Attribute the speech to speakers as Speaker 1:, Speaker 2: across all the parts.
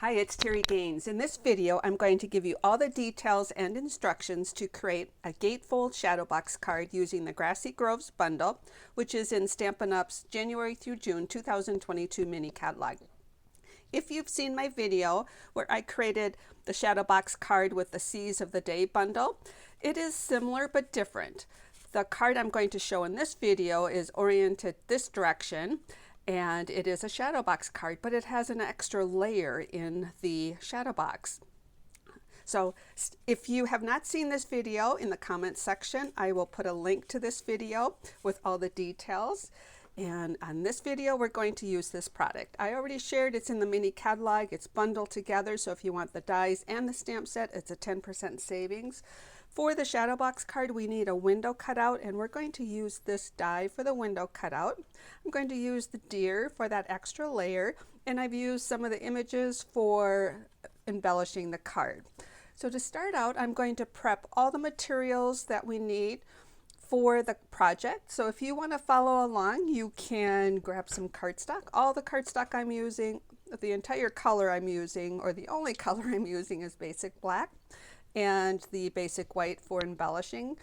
Speaker 1: Hi, it's Terry Gaines. In this video, I'm going to give you all the details and instructions to create a Gatefold Shadow Box card using the Grassy Groves Bundle, which is in Stampin' Up's January through June 2022 mini catalog. If you've seen my video where I created the Shadow Box card with the C's of the Day bundle, it is similar but different. The card I'm going to show in this video is oriented this direction, and it is a shadow box card, but it has an extra layer in the shadow box. So if you have not seen this video, in the comments section, I will put a link to this video with all the details. And on this video, we're going to use this product. I already shared it's in the mini catalog. It's bundled together, so if you want the dies and the stamp set, it's a 10% savings. For the shadow box card, we need a window cutout, and we're going to use this die for the window cutout. I'm going to use the deer for that extra layer, and I've used some of the images for embellishing the card. So to start out, I'm going to prep all the materials that we need for the project. So if you want to follow along, you can grab some cardstock. All the cardstock I'm using, the entire color I'm using, or the only color I'm using, is basic black and the basic white for embellishing.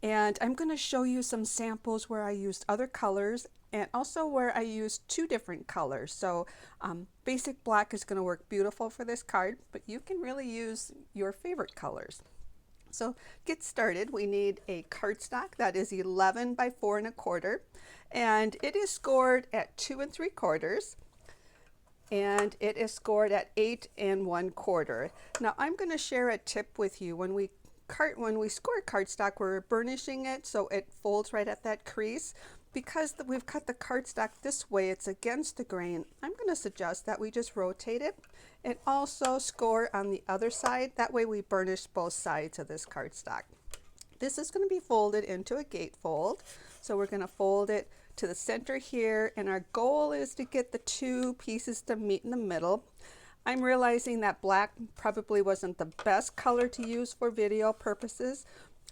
Speaker 1: And I'm going to show you some samples where I used other colors and also where I used two different colors. So basic black is going to work beautiful for this card, but you can really use your favorite colors. So to get started, we need a cardstock that is 11 by 4 1/4, and it is scored at 2 3/4, and it is scored at 8 1/4. Now I'm going to share a tip with you. When we score cardstock, we're burnishing it so it folds right at that crease. Because we've cut the cardstock this way, it's against the grain, I'm going to suggest that we just rotate it and also score on the other side. That way we burnish both sides of this cardstock. This is going to be folded into a gatefold. So we're going to fold it to the center here, and our goal is to get the two pieces to meet in the middle. I'm realizing that black probably wasn't the best color to use for video purposes,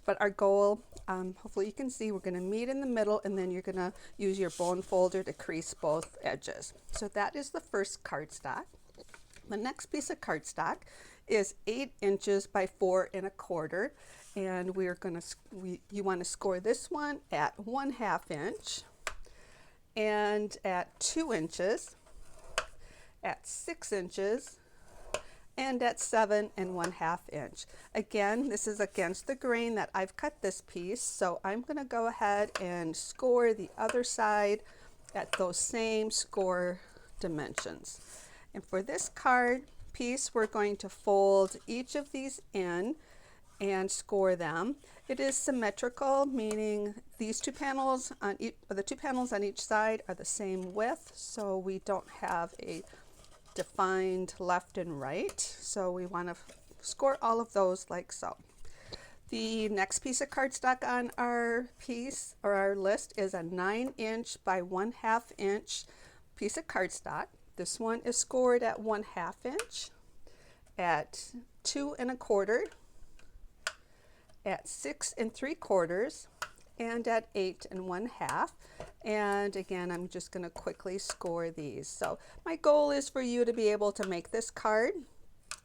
Speaker 1: but our goal, hopefully you can see, we're going to meet in the middle, and then you're going to use your bone folder to crease both edges. So that is the first cardstock. The next piece of cardstock is 8 inches by 4 1/4, and we're going to, you want to score this one at 1/2 inch, and at 2 inches, at 6 inches, and at 7 1/2 inch. Again, this is against the grain that I've cut this piece, so I'm going to go ahead and score the other side at those same score dimensions. And for this card piece, we're going to fold each of these in and score them. It is symmetrical, meaning these two panels on the two panels on each side are the same width, so we don't have a defined left and right. So we want to score all of those like so. The next piece of cardstock on our piece or our list is a 9 inch by 1/2 inch piece of cardstock. This one is scored at 1/2 inch, at 2 1/4, at 6 3/4, and at 8 1/2. And again, I'm just going to quickly score these. So my goal is for you to be able to make this card.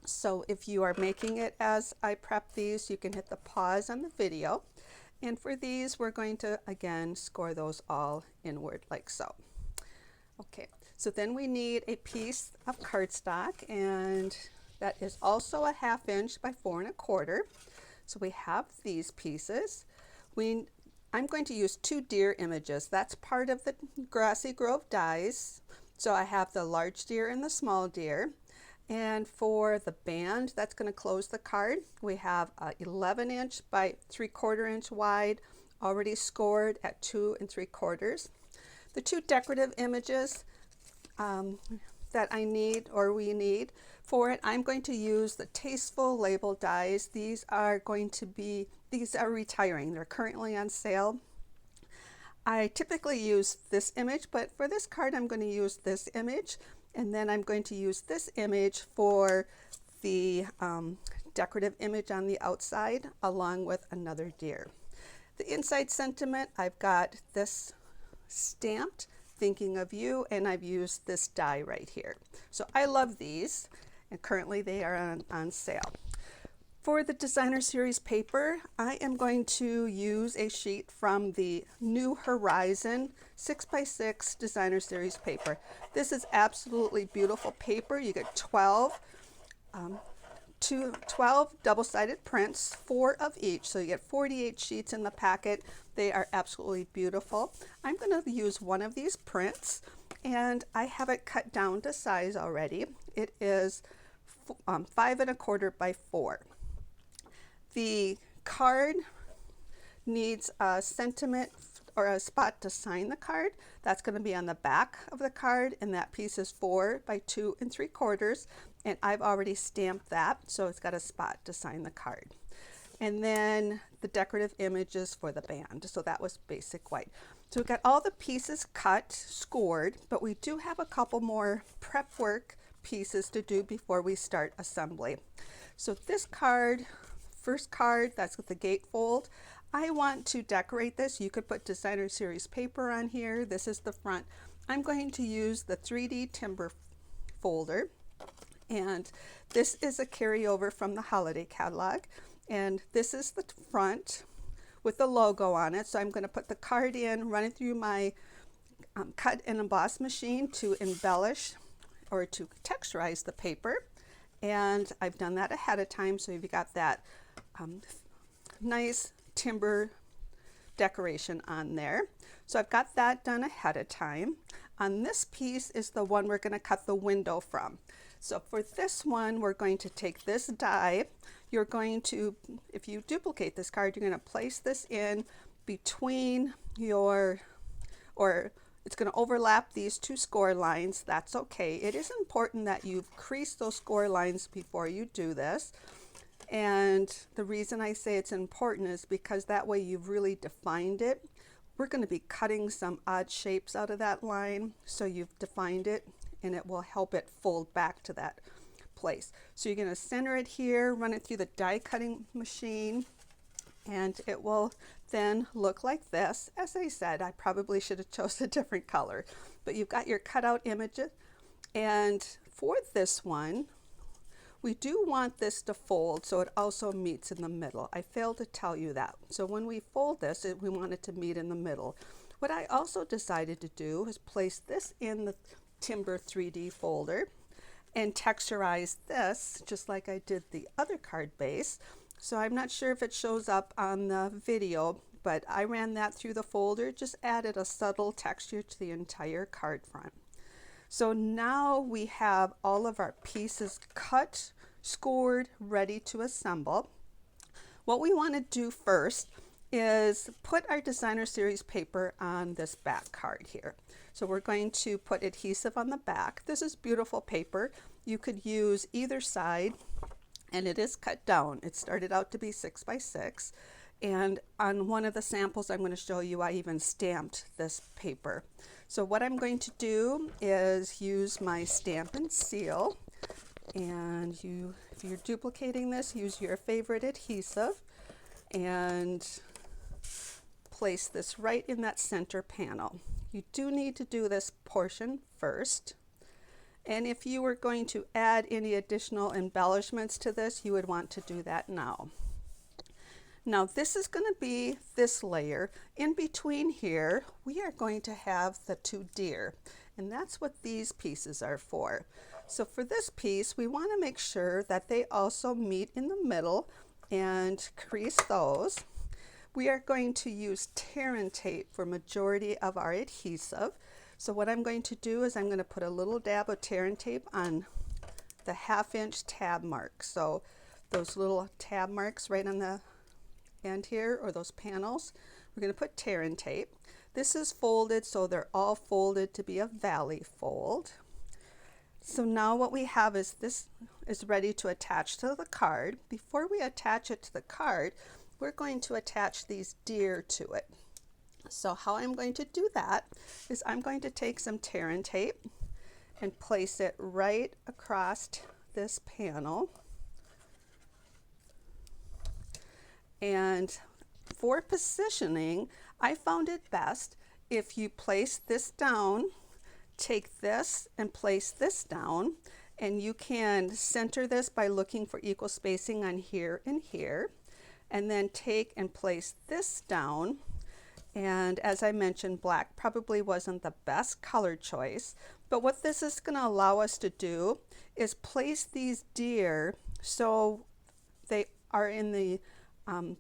Speaker 1: So if you are making it as I prep these, you can hit the pause on the video. And for these, we're going to again score those all inward like so. Okay, so then we need a piece of cardstock, and that is also a 1/2 inch by 4 1/4. So we have these pieces. I'm going to use two deer images. That's part of the Grassy Grove dies. So I have the large deer and the small deer. And for the band that's going to close the card, we have a 11 inch by 3/4 inch wide, already scored at 2 3/4. The two decorative images that I need, or we need for it, I'm going to use the Tasteful Label dies. These are retiring. They're currently on sale. I typically use this image, but for this card I'm going to use this image, and then I'm going to use this image for the decorative image on the outside, along with another deer. The inside sentiment, I've got this stamped, thinking of you, and I've used this die right here. So I love these, and currently they are on sale. For the designer series paper, I am going to use a sheet from the New Horizon 6x6 designer series paper. This is absolutely beautiful paper. You get 12 double-sided prints, 4 of each, so you get 48 sheets in the packet. They are absolutely beautiful. I'm going to use one of these prints, and I have it cut down to size already. It is 5 1/4 by 4. The card needs a sentiment or a spot to sign the card. That's going to be on the back of the card, and that piece is 4 by 2 3/4, and I've already stamped that, so it's got a spot to sign the card. And then the decorative images for the band, so that was basic white. So we've got all the pieces cut, scored, but we do have a couple more prep work pieces to do before we start assembly. So this card, first card, that's with the gatefold. I want to decorate this. You could put designer series paper on here. This is the front. I'm going to use the 3D timber folder, and this is a carryover from the holiday catalog, and this is the front with the logo on it. So I'm going to put the card in, run it through my cut and emboss machine to embellish or to texturize the paper, and I've done that ahead of time, so you've got that nice timber decoration on there. So I've got that done ahead of time. On this piece is the one we're going to cut the window from. So for this one, we're going to take this die. You're going to, if you duplicate this card, you're going to place this in between your, or it's going to overlap these 2 score lines. That's okay. It is important that you crease those score lines before you do this. And the reason I say it's important is because that way you've really defined it. We're going to be cutting some odd shapes out of that line, so you've defined it, and it will help it fold back to that place. So you're going to center it here, run it through the die cutting machine, and it will then look like this. As I said, I probably should have chosen a different color, but you've got your cutout images. And for this one, we do want this to fold so it also meets in the middle. I failed to tell you that. So when we fold this, we want it to meet in the middle. What I also decided to do is place this in the timber 3D folder and texturize this just like I did the other card base. So I'm not sure if it shows up on the video, but I ran that through the folder, just added a subtle texture to the entire card front. So now we have all of our pieces cut, scored, ready to assemble. What we want to do first is put our designer series paper on this back card here. So we're going to put adhesive on the back. This is beautiful paper. You could use either side, and it is cut down. It started out to be 6x6, and on one of the samples I'm going to show you, I even stamped this paper. So what I'm going to do is use my stamp and seal, and if you're duplicating this, use your favorite adhesive and place this right in that center panel. You do need to do this portion first, and if you were going to add any additional embellishments to this, you would want to do that now. Now this is going to be this layer. In between here, we are going to have the 2 deer, and that's what these pieces are for. So for this piece, we want to make sure that they also meet in the middle and crease those. We are going to use tear and tape for majority of our adhesive. So what I'm going to do is I'm going to put a little dab of tear and tape on the 1/2 inch tab mark. So those little tab marks right on the end here, or those panels, we're going to put tear and tape. This is folded, so they're all folded to be a valley fold. So now what we have is this is ready to attach to the card. Before we attach it to the card, we're going to attach these deer to it. So how I'm going to do that is I'm going to take some tear and tape and place it right across this panel. And for positioning, I found it best if you place this down, take this and place this down, And you can center this by looking for equal spacing on here and here, and then take and place this down. And as I mentioned, black probably wasn't the best color choice, but what this is going to allow us to do is place these deer so they are in the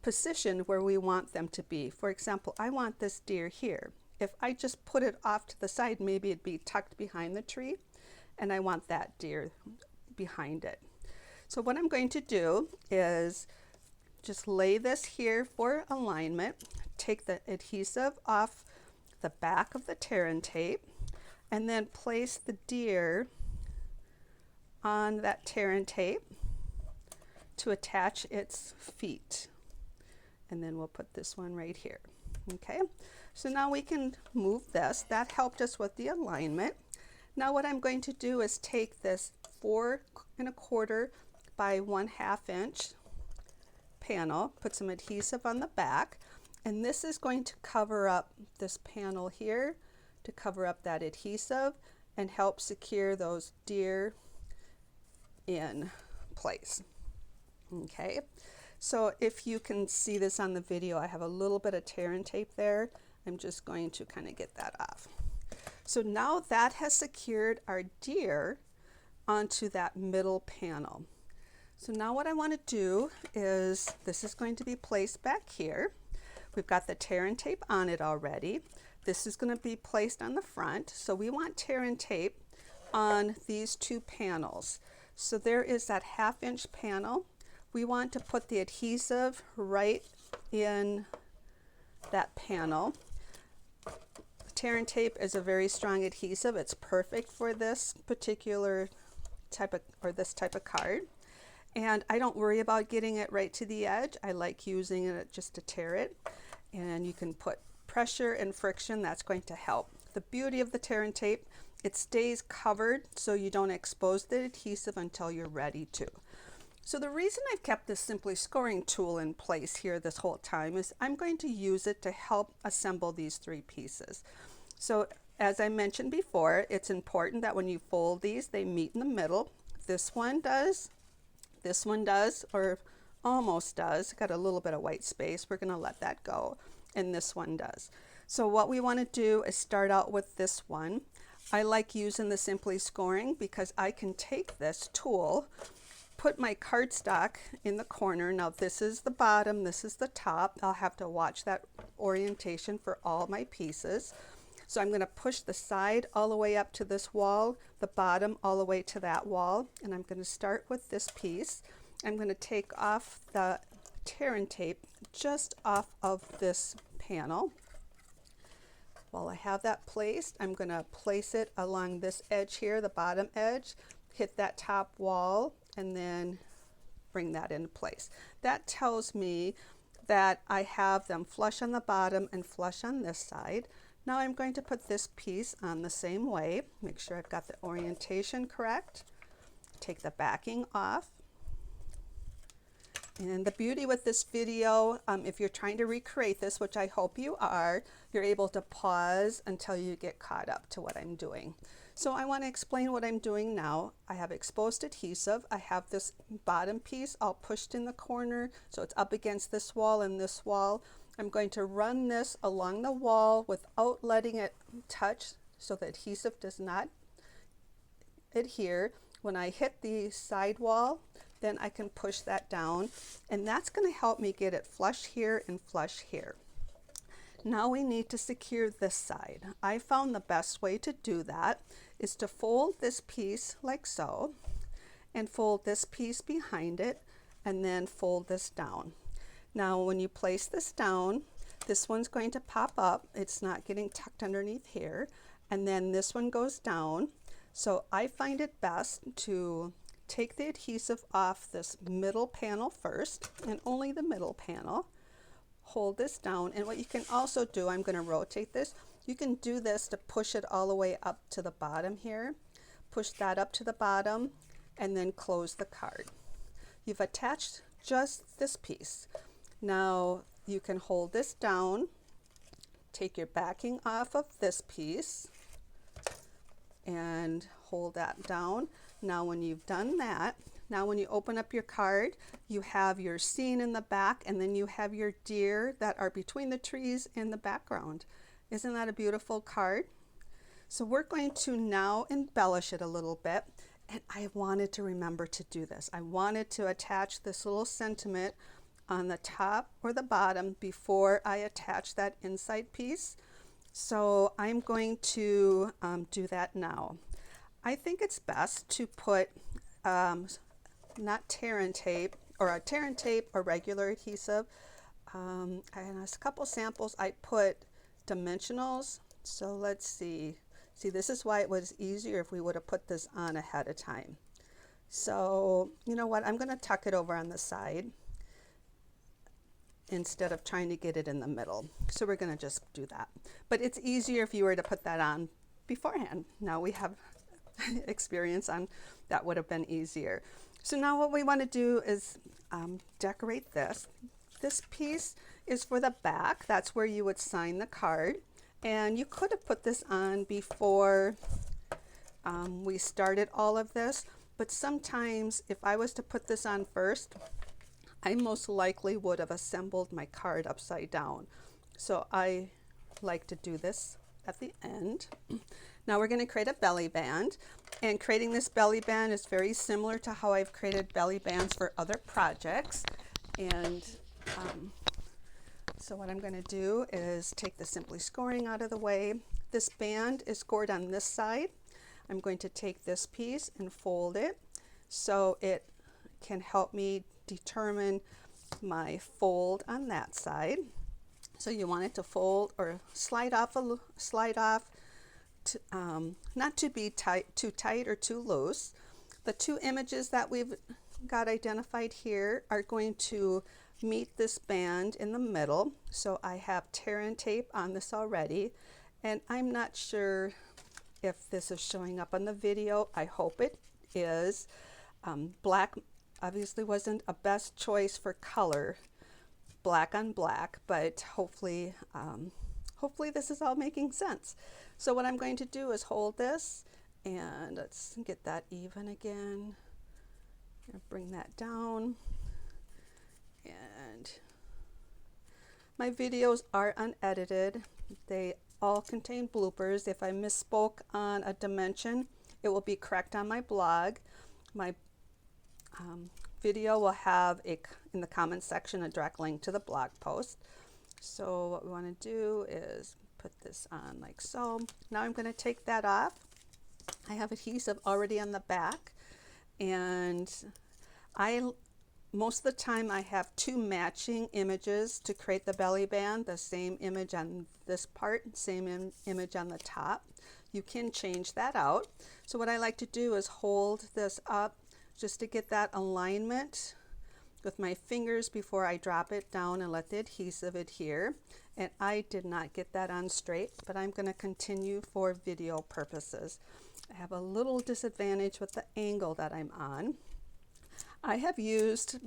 Speaker 1: position where we want them to be. For example, I want this deer here. If I just put it off to the side, maybe it'd be tucked behind the tree, and I want that deer behind it. So what I'm going to do is just lay this here for alignment, take the adhesive off the back of the tear and tape, and then place the deer on that tear and tape to attach its feet. And then we'll put this one right here. Okay, so now we can move this. That helped us with the alignment. Now what I'm going to do is take this 4 1/4 by 1/2 inch panel, put some adhesive on the back, and this is going to cover up this panel here, to cover up that adhesive and help secure those deer in place. Okay, so if you can see this on the video, I have a little bit of tear and tape there. I'm just going to kind of get that off. So now that has secured our deer onto that middle panel. So now what I want to do is, this is going to be placed back here. We've got the tear and tape on it already. This is going to be placed on the front. So we want tear and tape on these 2 panels. So there is that 1/2 inch panel. We want to put the adhesive right in that panel. Tear and tape is a very strong adhesive. It's perfect for this particular type of card. And I don't worry about getting it right to the edge. I like using it just to tear it. And you can put pressure and friction. That's going to help. The beauty of the tear and tape, it stays covered so you don't expose the adhesive until you're ready to. So the reason I've kept this Simply Scoring tool in place here this whole time is I'm going to use it to help assemble these 3 pieces. So as I mentioned before, it's important that when you fold these, they meet in the middle. This one does, or almost does. Got a little bit of white space. We're going to let that go. And this one does. So what we want to do is start out with this one. I like using the Simply Scoring because I can take this tool, put my cardstock in the corner. Now this is the bottom, this is the top. I'll have to watch that orientation for all my pieces. So I'm going to push the side all the way up to this wall, the bottom all the way to that wall, and I'm going to start with this piece. I'm going to take off the tear and tape just off of this panel. While I have that placed, I'm going to place it along this edge here, the bottom edge, hit that top wall, and then bring that into place. That tells me that I have them flush on the bottom and flush on this side. Now I'm going to put this piece on the same way, make sure I've got the orientation correct, take the backing off. And the beauty with this video, if you're trying to recreate this, which I hope you are, you're able to pause until you get caught up to what I'm doing. So I want to explain what I'm doing now. I have exposed adhesive. I have this bottom piece all pushed in the corner, so it's up against this wall and this wall. I'm going to run this along the wall without letting it touch, so the adhesive does not adhere. When I hit the side wall, then I can push that down, and that's going to help me get it flush here and flush here. Now we need to secure this side. I found the best way to do that is to fold this piece like so, and fold this piece behind it, and then fold this down. Now when you place this down, this one's going to pop up. It's not getting tucked underneath here, and then this one goes down. So I find it best to take the adhesive off this middle panel first, and only the middle panel. Hold this down, and what you can also do, I'm going to rotate this, you can do this to push it all the way up to the bottom here. Push that up to the bottom, and then close the card. You've attached just this piece. Now you can hold this down, take your backing off of this piece, and hold that down. Now when you've done that, now when you open up your card, you have your scene in the back, and then you have your deer that are between the trees in the background. Isn't that a beautiful card? So we're going to now embellish it a little bit, and I wanted to remember to do this. I wanted to attach this little sentiment on the top or the bottom before I attach that inside piece. So I'm going to do that now. I think it's best to put not tear and tape, or a tear and tape or regular adhesive. And a couple samples I put dimensionals. So let's see. See, this is why it was easier if we would have put this on ahead of time. So you know what, I'm going to tuck it over on the side instead of trying to get it in the middle. So we're going to just do that. But it's easier if you were to put that on beforehand. Now we have experience on that, would have been easier. So now what we want to do is decorate this. This piece is for the back. That's where you would sign the card. And you could have put this on before we started all of this, but sometimes if I was to put this on first, I most likely would have assembled my card upside down. So I like to do this at the end. Now we're going to create a belly band, and creating this belly band is very similar to how I've created belly bands for other projects. And so what I'm going to do is take the Simply Scoring out of the way. This band is scored on this side. I'm going to take this piece and fold it so it can help me determine my fold on that side. So you want it to fold or slide off, not to be too tight or too loose. The two images that we've got identified here are going to meet this band in the middle. So I have tear and tape on this already, and I'm not sure if this is showing up on the video. I hope it is. Black obviously wasn't a best choice for color, black on black, but hopefully this is all making sense. So what I'm going to do is hold this, and let's get that even again. Bring that down. And my videos are unedited. They all contain bloopers. If I misspoke on a dimension, it will be correct on my blog. My video will have in the comments section a direct link to the blog post. So what we want to do is put this on like so. Now I'm going to take that off. I have adhesive already on the back, and most of the time I have two matching images to create the belly band, the same image on this part, same image on the top. You can change that out. So what I like to do is hold this up just to get that alignment with my fingers before I drop it down and let the adhesive adhere. And I did not get that on straight, but I'm going to continue for video purposes. I have a little disadvantage with the angle that I'm on. I have used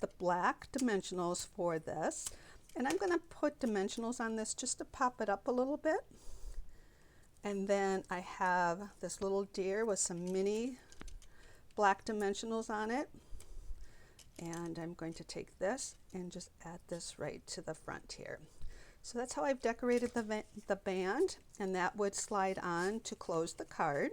Speaker 1: the black dimensionals for this, and I'm going to put dimensionals on this just to pop it up a little bit. And then I have this little deer with some mini black dimensionals on it, and I'm going to take this and just add this right to the front here. So that's how I've decorated the band, and that would slide on to close the card.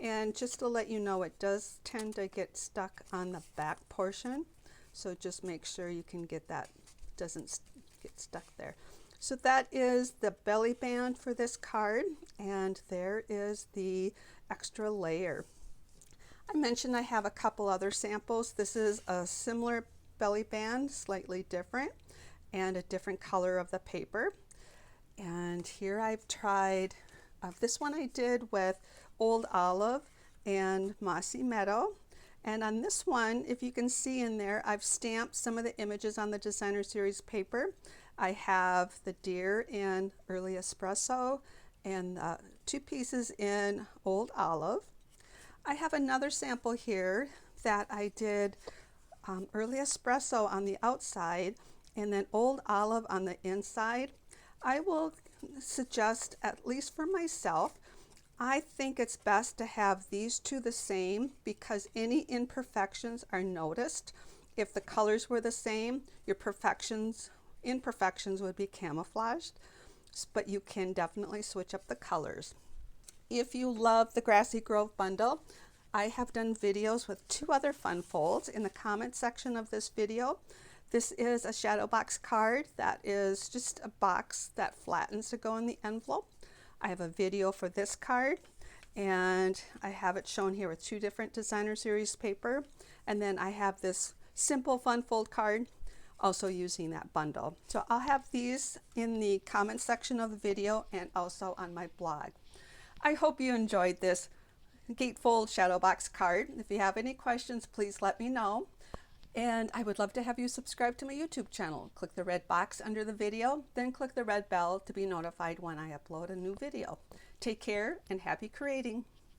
Speaker 1: And just to let you know, it does tend to get stuck on the back portion, so just make sure you can get that, doesn't get stuck there. So that is the belly band for this card, and there is the extra layer. I mentioned I have a couple other samples. This is a similar belly band, slightly different, and a different color of the paper. And here I've tried, this one I did with Old Olive and Mossy Meadow. And on this one, if you can see in there, I've stamped some of the images on the Designer Series paper. I have the deer in Early Espresso and two pieces in Old Olive. I have another sample here that I did Early Espresso on the outside and then Old Olive on the inside. I will suggest, at least for myself, I think it's best to have these two the same because any imperfections are noticed. If the colors were the same, your imperfections would be camouflaged, but you can definitely switch up the colors. If you love the Grassy Grove Bundle, I have done videos with 2 other fun folds in the comment section of this video. This is a shadow box card that is just a box that flattens to go in the envelope. I have a video for this card, and I have it shown here with 2 different designer series paper, and then I have this simple fun fold card also using that bundle. So I'll have these in the comment section of the video and also on my blog. I hope you enjoyed this Gatefold Shadow Box card. If you have any questions, please let me know. And I would love to have you subscribe to my YouTube channel. Click the red box under the video, then click the red bell to be notified when I upload a new video. Take care and happy creating.